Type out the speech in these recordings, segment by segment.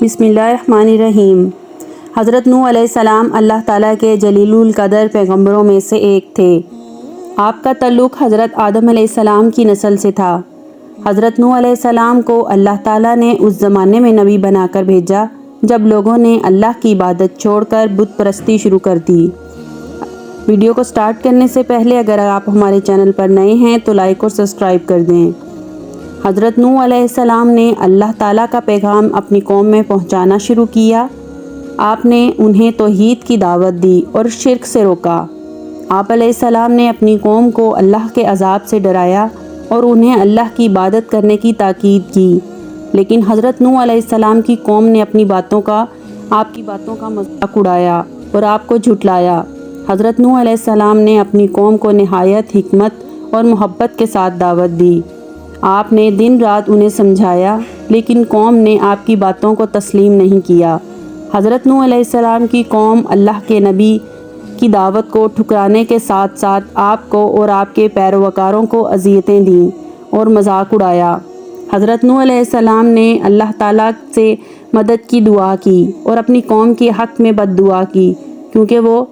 بسم اللہ الرحمن الرحیم۔ حضرت نوح علیہ السلام اللہ تعالیٰ کے جلیل القدر پیغمبروں میں سے ایک تھے۔ آپ کا تعلق حضرت آدم علیہ السلام کی نسل سے تھا۔ حضرت نوح علیہ السلام کو اللہ تعالیٰ نے اس زمانے میں نبی بنا کر بھیجا جب لوگوں نے اللہ کی عبادت چھوڑ کر بت پرستی شروع کر دی۔ ویڈیو کو سٹارٹ کرنے سے پہلے اگر آپ ہمارے چینل پر نئے ہیں تو لائک اور سبسکرائب کر دیں۔ حضرت نوح علیہ السلام نے اللہ تعالیٰ کا پیغام اپنی قوم میں پہنچانا شروع کیا۔ آپ نے انہیں توحید کی دعوت دی اور شرک سے روکا۔ آپ علیہ السلام نے اپنی قوم کو اللہ کے عذاب سے ڈرایا اور انہیں اللہ کی عبادت کرنے کی تاکید کی، لیکن حضرت نوح علیہ السلام کی قوم نے آپ کی باتوں کا مذاق اڑایا اور آپ کو جھٹلایا۔ حضرت نوح علیہ السلام نے اپنی قوم کو نہایت حکمت اور محبت کے ساتھ دعوت دی۔ آپ نے دن رات انہیں سمجھایا، لیکن قوم نے آپ کی باتوں کو تسلیم نہیں کیا۔ حضرت نوح علیہ السلام کی قوم اللہ کے نبی کی دعوت کو ٹھکرانے کے ساتھ ساتھ آپ کو اور آپ کے پیروکاروں کو اذیتیں دیں اور مذاق اڑایا۔ حضرت نوح علیہ السلام نے اللہ تعالیٰ سے مدد کی دعا کی اور اپنی قوم کے حق میں بد دعا کی، کیونکہ وہ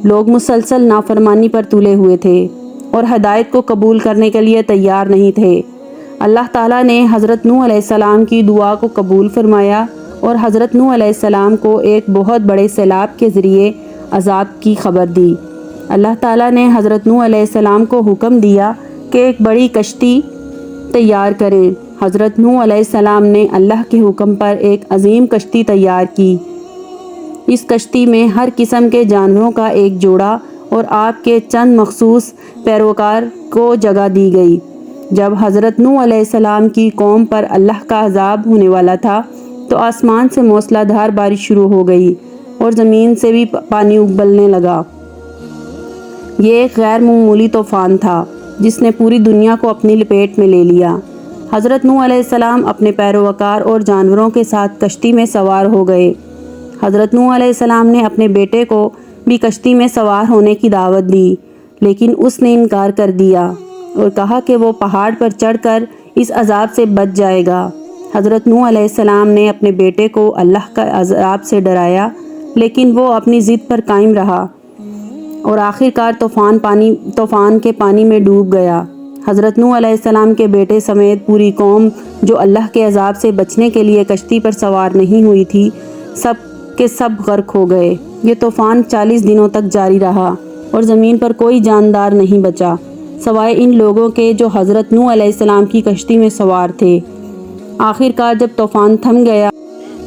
لوگ مسلسل نافرمانی پر تلے ہوئے تھے اور ہدایت کو قبول کرنے کے لیے تیار نہیں تھے۔ اللہ تعالیٰ نے حضرت نوح علیہ السلام کی دعا کو قبول فرمایا اور حضرت نوح علیہ السلام کو ایک بہت بڑے سیلاب کے ذریعے عذاب کی خبر دی۔ اللہ تعالیٰ نے حضرت نوح علیہ السلام کو حکم دیا کہ ایک بڑی کشتی تیار کریں۔ حضرت نوح علیہ السلام نے اللہ کے حکم پر ایک عظیم کشتی تیار کی۔ اس کشتی میں ہر قسم کے جانوروں کا ایک جوڑا اور آپ کے چند مخصوص پیروکار کو جگہ دی گئی۔ جب حضرت نوح علیہ السلام کی قوم پر اللہ کا عذاب ہونے والا تھا تو آسمان سے موسلا دھار بارش شروع ہو گئی اور زمین سے بھی پانی ابلنے لگا۔ یہ ایک غیر معمولی طوفان تھا جس نے پوری دنیا کو اپنی لپیٹ میں لے لیا۔ حضرت نوح علیہ السلام اپنے پیروکار اور جانوروں کے ساتھ کشتی میں سوار ہو گئے۔ حضرت نوح علیہ السلام نے اپنے بیٹے کو بھی کشتی میں سوار ہونے کی دعوت دی، لیکن اس نے انکار کر دیا اور کہا کہ وہ پہاڑ پر چڑھ کر اس عذاب سے بچ جائے گا۔ حضرت نوح علیہ السلام نے اپنے بیٹے کو اللہ کا عذاب سے ڈرایا، لیکن وہ اپنی ضد پر قائم رہا اور آخر کار طوفان کے پانی میں ڈوب گیا۔ حضرت نوح علیہ السلام کے بیٹے سمیت پوری قوم جو اللہ کے عذاب سے بچنے کے لیے کشتی پر سوار نہیں ہوئی تھی، سب کے سب غرق ہو گئے۔ یہ طوفان 40 دنوں تک جاری رہا اور زمین پر کوئی جاندار نہیں بچا سوائے ان لوگوں کے جو حضرت نوح علیہ السلام کی کشتی میں سوار تھے۔ آخر کار جب طوفان تھم گیا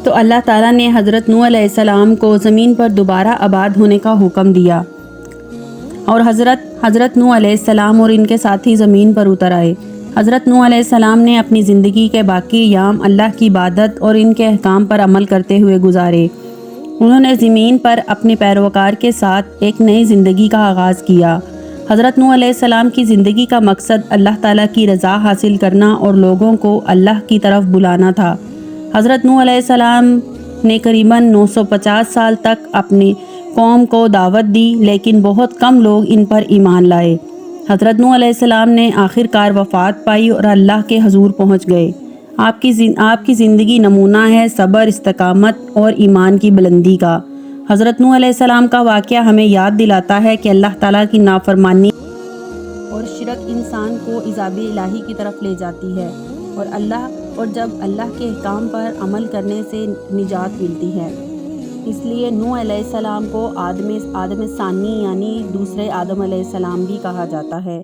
تو اللہ تعالیٰ نے حضرت نوح علیہ السلام کو زمین پر دوبارہ آباد ہونے کا حکم دیا اور حضرت نوح علیہ السلام اور ان کے ساتھی زمین پر اتر آئے۔ حضرت نوح علیہ السلام نے اپنی زندگی کے باقی ایام اللہ کی عبادت اور ان کے احکام پر عمل کرتے ہوئے گزارے۔ انہوں نے زمین پر اپنے پیروکار کے ساتھ ایک نئی زندگی کا آغاز کیا۔ حضرت نوح علیہ السلام کی زندگی کا مقصد اللہ تعالیٰ کی رضا حاصل کرنا اور لوگوں کو اللہ کی طرف بلانا تھا۔ حضرت نوح علیہ السلام نے قریباً 950 سال تک اپنی قوم کو دعوت دی، لیکن بہت کم لوگ ان پر ایمان لائے۔ حضرت نوح علیہ السلام نے آخر کار وفات پائی اور اللہ کے حضور پہنچ گئے۔ آپ کی زندگی نمونہ ہے صبر، استقامت اور ایمان کی بلندی کا۔ حضرت نوح علیہ السلام کا واقعہ ہمیں یاد دلاتا ہے کہ اللہ تعالیٰ کی نافرمانی اور شرک انسان کو عذاب الہی کی طرف لے جاتی ہے اور جب اللہ کے احکام پر عمل کرنے سے نجات ملتی ہے۔ اس لیے نوح علیہ السلام کو آدم ثانی یعنی دوسرے آدم علیہ السلام بھی کہا جاتا ہے۔